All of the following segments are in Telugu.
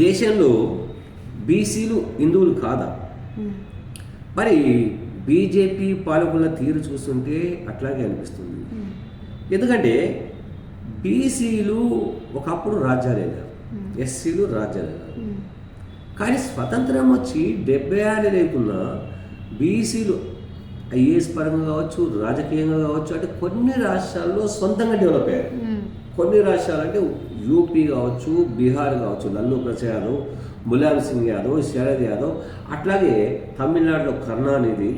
దేశంలో బీసీలు హిందువులు కాదా? మరి బీజేపీ పాలకుల తీరు చూస్తుంటే అట్లాగే అనిపిస్తుంది. ఎందుకంటే బీసీలు ఒకప్పుడు రాజ్యాలేదారు, ఎస్సీలు రాజ్యాలేదారు. కానీ స్వతంత్రం వచ్చి 70 ఏళ్ళు లేకున్నా బీసీలు ఐఏఎస్ పరంగా కావచ్చు, రాజకీయంగా కావచ్చు, అంటే కొన్ని రాష్ట్రాల్లో సొంతంగా డెవలప్ అయ్యారు. కొన్ని రాష్ట్రాలు అంటే యూపీ కావచ్చు, బీహార్ కావచ్చు, లల్లూ ప్రసాద్ యాదవ్, ములాయం సింగ్ యాదవ్, శరద్ యాదవ్, అట్లాగే తమిళనాడులో కరుణానిధి,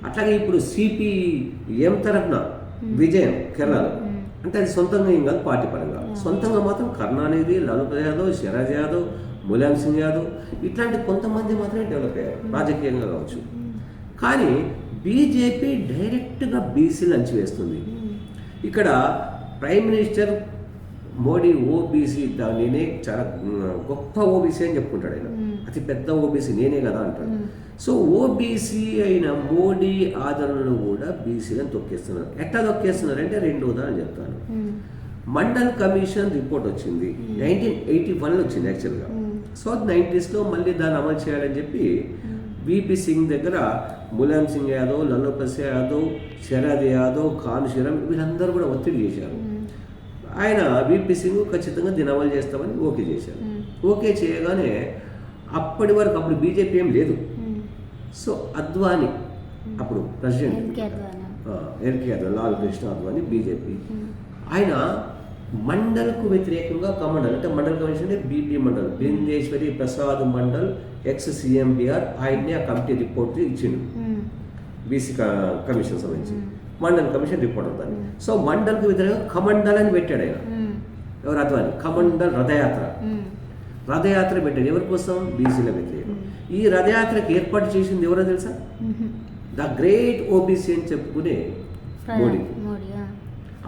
అట్లాగే ఇప్పుడు సిపిఎం తరఫున విజయం కేరళలో, అంటే అది సొంతంగా ఏం కాదు, పార్టీ పరంగా సొంతంగా మాత్రం కరుణానిధి, లల్లూ ప్రసాద్ యాదవ్, శరద్ యాదవ్, ములాయం సింగ్ యాదవ్ ఇట్లాంటి కొంతమంది మాత్రమే డెవలప్ అయ్యారు రాజకీయంగా కావచ్చు. కానీ బీజేపీ డైరెక్ట్గా బీసీలు అంచివేస్తుంది. ఇక్కడ ప్రైమ్ మినిస్టర్ మోడీ ఓబీసీ, నేనే చాలా గొప్ప ఓబీసీ అని చెప్పుకుంటాడు. ఆయన అతి పెద్ద ఓబీసీ నేనే కదా అంటాడు. సో ఓబీసీ అయిన మోడీ ఆదరణలు కూడా బీసీలను తొక్కేస్తున్నారు. ఎట్లా తొక్కేస్తున్నారు అంటే 2 ఉదాహరణ చెప్తాను. మండల్ కమిషన్ రిపోర్ట్ వచ్చింది 1981లో వచ్చింది యాక్చువల్గా. సో 90స్లో మళ్ళీ దాన్ని అమలు చేయాలని చెప్పి విపి సింగ్ దగ్గర ములాయం సింగ్ యాదవ్, లల్లూ ప్రసాద్ యాదవ్, శరద్ యాదవ్, కాన్షీరామ్ వీళ్ళందరూ కూడా ఒత్తిడి చేశారు. ఆయన విపి సింగ్ ఖచ్చితంగా దీన్ని అమలు చేస్తామని ఓకే చేశారు. ఓకే చేయగానే అప్పటి వరకు అప్పుడు బీజేపీ ఏం లేదు. సో అద్వానీ అప్పుడు president LK Advani, Lal Krishna Advani BJP, ఆయన మండల్కు వ్యతిరేకంగా కమండల్ అంటే మండల్ కమిషన్ అంటే బీపీ మండల్, బిందేశ్వరి ప్రసాద్ మండల్ ఎక్స్ సిఎంబిఆర్, ఆయన్నే ఆ కమిటీ రిపోర్ట్ ఇచ్చిండు బీసీ కమిషన్ సంబంధించి. మండల్ కమిషన్ రిపోర్ట్ అవుతుంది. సో మండల్కు వ్యతిరేకంగా కమండల్ అని పెట్టాడు ఆయన. ఎవరు? అద్వానీ. కమండల్ రథయాత్ర పెట్టాడు. ఎవరి కోసం? బీసీల వ్యతిరేకం. ఈ రథయాత్రకి ఏర్పాటు చేసింది ఎవరో తెలుసా? ద గ్రేట్ ఓబీసీ అని చెప్పుకునే మోడీ.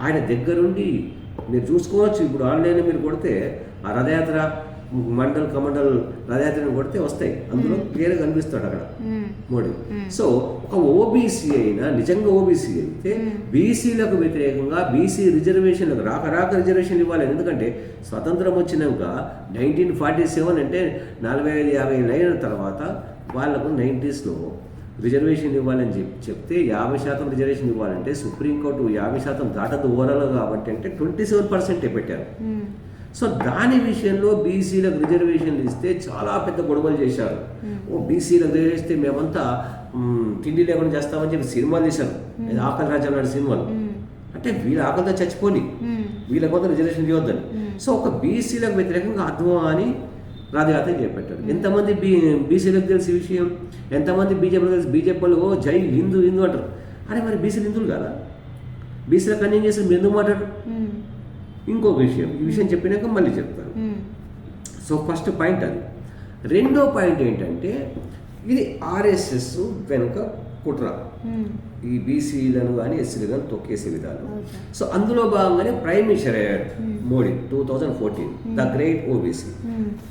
ఆయన దగ్గరుండి మీరు చూసుకోవచ్చు. ఇప్పుడు ఆన్లైన్లో మీరు కొడితే ఆ రథయాత్ర కమండల్ రథయాత్రను కొడితే వస్తాయి. అందులో క్లియర్గా కనిపిస్తాడు అక్కడ మోడీ. సో ఒక ఓబీసీ అయినా, నిజంగా ఓబీసీ అయితే బీసీలకు వ్యతిరేకంగా బీసీ రిజర్వేషన్లకు రాక రిజర్వేషన్లు ఇవ్వాలి. ఎందుకంటే స్వతంత్రం వచ్చినాక 1947 అంటే 45-50 అయిన తర్వాత వాళ్ళకు 90స్లో రిజర్వేషన్ ఇవ్వాలని చెప్తే 50% రిజర్వేషన్ ఇవ్వాలంటే సుప్రీంకోర్టు 50% దాటదు ఓవరాల్ కాబట్టి అంటే 27% పెట్టారు. సో దాని విషయంలో బీసీలకు రిజర్వేషన్లు ఇస్తే చాలా పెద్ద గొడవలు చేశారు. బీసీలకు రిజర్వేషన్ మేమంతా తిండి లేకుండా చేస్తామని చెప్పి సినిమాలు తీశారు. ఆకలి రాజ్యం నాటి సినిమాలు. అంటే వీళ్ళ ఆకలితో చచ్చిపోని, వీళ్ళ కొంత రిజర్వేషన్ ఇవ్వద్దని. సో ఒక బీసీలకు వ్యతిరేకంగా అద్వానీ రథయాత్ర చేపట్టారు. ఎంతమంది బీసీలకు తెలిసి విషయం, ఎంతమంది బీజేపీలకు తెలిసి? బీజేపీ వాళ్ళు జై హిందూ అంటారు. అరే మరి బీసీలు హిందువులు కదా? బీసీలకు అన్యాయం చేసి మీరు ఎందుకు మాట్లాడరు? ఇంకొక విషయం, ఈ విషయం చెప్పినాక మళ్ళీ చెప్తాను. సో ఫస్ట్ పాయింట్ అది. రెండో పాయింట్ ఏంటంటే ఇది ఆర్ఎస్ఎస్ వెనుక కుట్ర, ఈ బీసీలను కానీ ఎస్సీలు కానీ తొక్కేసే విధానం. సో అందులో భాగంగానే ప్రైమ్ మినిస్టర్ అయ్యాడు మోడీ 2014, ద గ్రేట్ ఓబీసీ.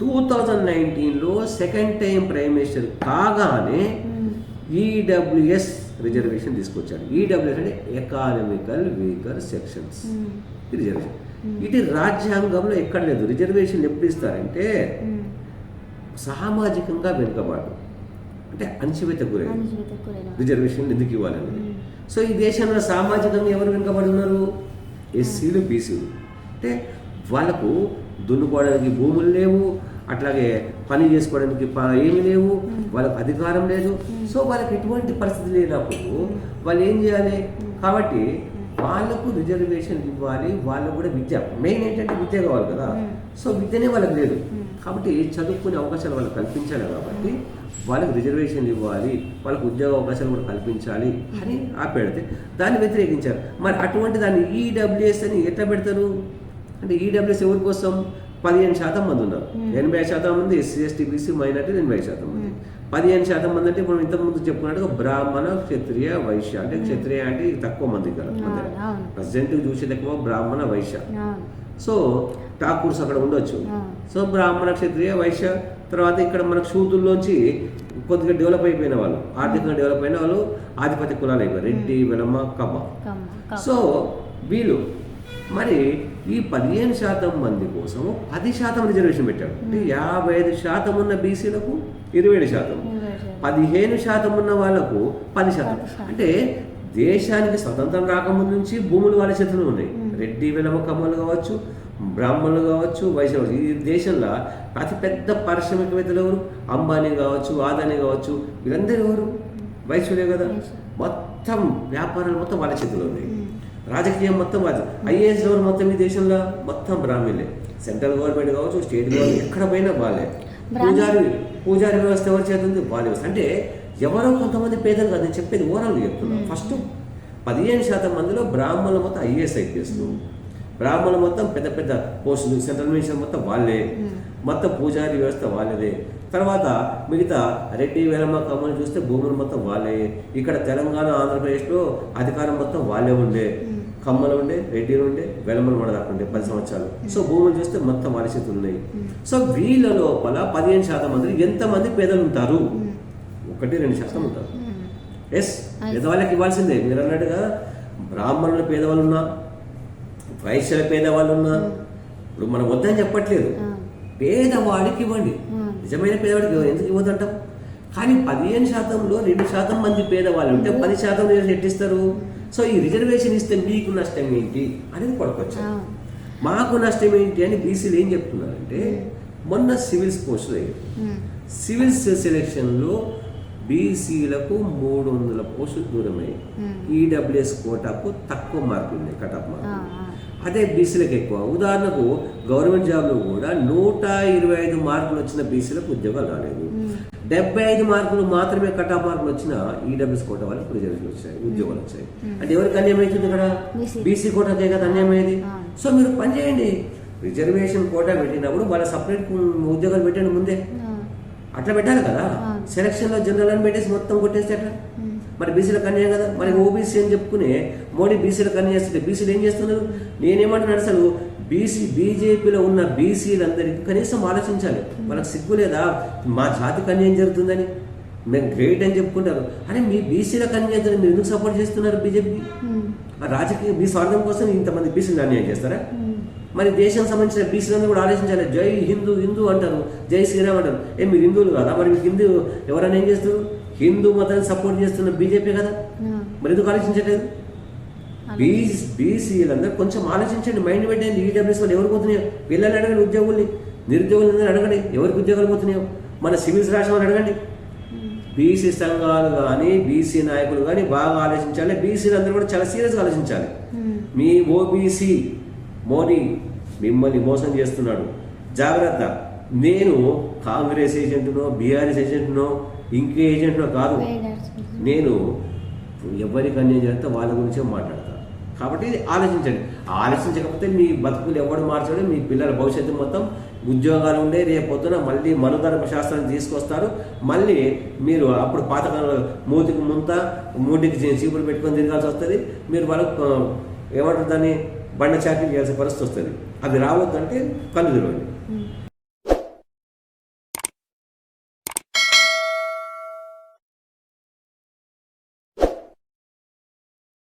2019లో సెకండ్ టైం ప్రైమ్ మినిస్టర్ కాగానే ఈడబ్ల్యూఎస్ రిజర్వేషన్ తీసుకొచ్చాడు. ఈడబ్ల్యూఎస్ అంటే ఎకానమికల్ వీకర్ సెక్షన్స్ రిజర్వేషన్. ఇది రాజ్యాంగంలో ఎక్కడ లేదు. రిజర్వేషన్ ఎప్పుడు ఇస్తారంటే సామాజికంగా వెనుకబాటు అంటే అణచివేత గురైన రిజర్వేషన్ ఎందుకు ఇవ్వాలని. సో ఈ దేశంలో సామాజికంగా ఎవరు వెనుకబడి ఉన్నారు? ఎస్సీలు, బీసీలు. అంటే వాళ్ళకు దున్నుకోవడానికి భూములు లేవు, అట్లాగే పని చేసుకోవడానికి ఏమీ లేవు, వాళ్ళకు అధికారం లేదు. సో వాళ్ళకి ఎటువంటి పరిస్థితి లేనప్పుడు వాళ్ళు ఏం చేయాలి? కాబట్టి వాళ్ళకు రిజర్వేషన్ ఇవ్వాలి. వాళ్ళకు కూడా విద్య, మెయిన్ ఏంటంటే విద్య కావాలి కదా. సో విద్యనే వాళ్ళకి లేదు కాబట్టి చదువుకునే అవకాశాలు వాళ్ళకి కల్పించాలి. కాబట్టి వాళ్ళకి రిజర్వేషన్ ఇవ్వాలి, వాళ్ళకు ఉద్యోగ అవకాశాలు కూడా కల్పించాలి అని ఆపేడితే దాన్ని వ్యతిరేకించారు. మరి అటువంటి దాన్ని ఈడబ్ల్యూఎస్ అని ఎట్లా పెడతారు అంటే ఈడబ్ల్యూఎస్ ఎవరి కోసం? 15% మంది ఉన్నారు. 80% మంది ఎస్సీ, ఎస్టీ, బీసీ, మైనార్టీ 80% మంది. 15% మంది అంటే మనం ఇంతకుముందు చెప్పుకున్నట్టుగా బ్రాహ్మణ, క్షత్రియ, వైశ్య. అంటే క్షత్రియ అంటే తక్కువ మంది కదా, ప్రజెంట్ చూసేది ఎక్కువ బ్రాహ్మణ, వైశ్య. సో ఠాకూర్స్ అక్కడ ఉండొచ్చు. సో బ్రాహ్మణ, క్షత్రియ, వైశ్య. తర్వాత ఇక్కడ మనకు శూద్రుల్లోంచి కొద్దిగా డెవలప్ అయిపోయిన వాళ్ళు, ఆర్థికంగా డెవలప్ అయిన వాళ్ళు ఆధిపత్య కులాలు అయిపోయారు. రెడ్డి, వెలమ్మ, కమ్మ. సో వీళ్ళు మరి ఈ 15% మంది కోసం 10% రిజర్వేషన్ పెట్టాడు. అంటే 55% ఉన్న బీసీలకు 27%, 15% ఉన్న వాళ్ళకు 10%. అంటే దేశానికి స్వతంత్రం రాకముందు నుంచి భూములు వాళ్ళ చేతుల్లో ఉన్నాయి. రెడ్డి వెలమ కమ్మలు కావచ్చు, బ్రాహ్మణులు కావచ్చు, వైశ్యులు. ఈ దేశంలో అతిపెద్ద పారిశ్రామికవేత్తలు ఎవరు? అంబానీ కావచ్చు, ఆదాని కావచ్చు, వీళ్ళందరూ ఎవరు? వైశ్యులే కదా. మొత్తం వ్యాపారాలు మొత్తం వాళ్ళ చేతుల్లో ఉన్నాయి. రాజకీయం మొత్తం వాళ్ళు. ఐఏఎస్ ఎవరు మొత్తం ఈ దేశంలో? మొత్తం బ్రాహ్మణులే. సెంట్రల్ గవర్నమెంట్ కావచ్చు, స్టేట్ గవర్నమెంట్, ఎక్కడ పోయినా వాళ్ళే. పూజారి వ్యవస్థ ఎవరి చేతుంది? వాళ్ళ వ్యవస్థ. అంటే ఎవరో కొంతమంది పేదలు కాదు, నేను చెప్పేది ఓవరాల్గా చెప్తున్నాను. ఫస్ట్ 15% మందిలో బ్రాహ్మణులు మొత్తం ఐఏఎస్ ఐపీఎస్లు, బ్రాహ్మణులు మొత్తం పెద్ద పెద్ద పోస్టులు, సెంట్రల్ మినిస్టర్ మొత్తం వాళ్ళే, మొత్తం పూజారి వ్యవస్థ వాళ్ళదే. తర్వాత మిగతా రెడ్డి వేలమ్మ కమ్మని చూస్తే భూములు మొత్తం వాళ్ళే. ఇక్కడ తెలంగాణ ఆంధ్రప్రదేశ్లో అధికారం మొత్తం వాళ్ళే ఉండే. కమ్మలు ఉండే, రెడ్డిలు ఉండే, వెలమలు ఉండదాకుండే 10 సంవత్సరాలు. సో భూములు చూస్తే మొత్తం వాళ్ళ చేతులు ఉన్నాయి. సో వీళ్ళ లోపల 15% మంది ఎంతమంది పేదలు ఉంటారు? 1-2% ఉంటారు. ఎస్, పేదవాళ్ళకి ఇవ్వాల్సిందే. మీరు అన్నట్టుగా బ్రాహ్మణుల పేదవాళ్ళు ఉన్నా, వైశ్యుల పేదవాళ్ళు ఉన్నా, ఇప్పుడు మనం వద్దని చెప్పట్లేదు, పేదవాడికి ఇవ్వండి. నిజమైన పేదవాడికి ఎందుకు ఇవ్వదంటాం? కానీ 15%లో 2% మంది పేదవాళ్ళు ఉంటే 10% ఎట్టిస్తారు? సో ఈ రిజర్వేషన్ ఇస్తే మీకు నష్టం ఏంటి అనేది పడుకోవచ్చు. మాకు నష్టం ఏంటి అని బీసీలు ఏం చెప్తున్నారంటే, మొన్న సివిల్స్ పోస్టులు అయ్యాయి. సివిల్స్ సెలెక్షన్లో బీసీలకు 300 పోస్టులు దూరమయ్యాయి. ఈడబ్ల్యూఎస్ కోటాకు తక్కువ మార్కులు ఉన్నాయి, కటాఫ్ మార్కులు. అదే బీసీలకు ఎక్కువ. ఉదాహరణకు గవర్నమెంట్ జాబ్లో కూడా 125 మార్కులు వచ్చిన బీసీలకు ఉద్యోగాలు రాలేదు. 75 మార్కులు మాత్రమే కటాఫ్ మార్కులు వచ్చిన ఈడబ్ల్యూఎస్ కోటా వాళ్ళకి రిజర్వేషన్ వచ్చాయి, ఉద్యోగాలు వచ్చాయి. అంటే ఎవరికి అన్యాయం అవుతుంది ఇక్కడ? బీసీ కోటాకే కదా అన్యాయం అయ్యేది. సో మీరు పని చేయండి, రిజర్వేషన్ కోటా పెట్టినప్పుడు వాళ్ళ సపరేట్ ఉద్యోగాలు పెట్టండి ముందే. అట్లా పెట్టాలి కదా. సెలక్షన్లో జనరల్ అని పెట్టేసి మొత్తం కొట్టేస్తే అట్లా మరి బీసీలకు అన్యాయం కదా. మరి ఓబీసీ అని చెప్పుకునే మోడీ బీసీలకు అన్యాయం చేస్తుంటే బీసీలు ఏం చేస్తున్నారు? నేనేమంటున్నాను, అసలు బీజేపీలో ఉన్న బీసీలందరికీ కనీసం ఆలోచించాలి. వాళ్ళకి సిగ్గు లేదా? మా జాతికి అన్యాయం జరుగుతుందని మేము గ్రేట్ అని చెప్పుకుంటారు. అరే మీ బీసీలకు అన్యాయం మీరు ఎందుకు సపోర్ట్ చేస్తున్నారు? బీజేపీ రాజకీయ మీ స్వార్థం కోసం ఇంతమంది బీసీలు అన్యాయం చేస్తారా? మరి దేశం సంబంధించిన బీసీలందరూ కూడా ఆలోచించాలి. జై హిందూ హిందూ అంటారు, జై శ్రీరామ్ అంటారు. మీరు హిందువులు కదా? మరి మీకు హిందూ ఎవరైనా ఏం చేస్తారు? హిందూ మతాన్ని సపోర్ట్ చేస్తున్న బీజేపీ కదా. మరి ఎందుకు ఆలోచించట్లేదు? బీసీలందరూ కొంచెం ఆలోచించండి, మైండ్ పెట్టండి. ఈడబ్ల్యూఎస్ వాళ్ళు ఎవరు పోతున్నాయో పిల్లలు అడగండి, ఉద్యోగుల్ని, నిరుద్యోగులందరూ అడగండి ఎవరికి ఉద్యోగాలు పోతున్నాయో. మన సివిల్స్ రాష్ట్రం అడగండి. బీసీ సంఘాలు కానీ బీసీ నాయకులు కానీ బాగా ఆలోచించాలి. బీసీలు అందరూ కూడా చాలా సీరియస్గా ఆలోచించాలి. మీ ఓబీసీ మోడీ మిమ్మల్ని మోసం చేస్తున్నాడు, జాగ్రత్త. నేను కాంగ్రెస్ ఏజెంట్నో, బీఆర్ఎస్ ఏజెంట్నో, ఇంకే ఏజెంట్నో కాదు. నేను ఎవరికి అన్యాయం చేస్తే వాళ్ళ గురించే మాట్లాడతాను. కాబట్టి ఆలోచించండి. ఆలోచించకపోతే మీ బతుకులు ఎవడు మార్చడం, మీ పిల్లల భవిష్యత్తు మొత్తం ఉద్యోగాలు ఉండే రేపు పొద్దున మళ్ళీ మనుధర్మ శాస్త్రాన్ని తీసుకొస్తారు. మళ్ళీ మీరు అప్పుడు పాతకాలంలో మూతికి ముంత మూటికి చీపులు పెట్టుకొని తిరగాల్సి వస్తుంది. మీరు వాళ్ళకు ఏమంటారు దాన్ని బండ చాకరీ చేయాల్సిన పరిస్థితి వస్తుంది. అది రావద్దంటే కళ్ళు తెరవండి.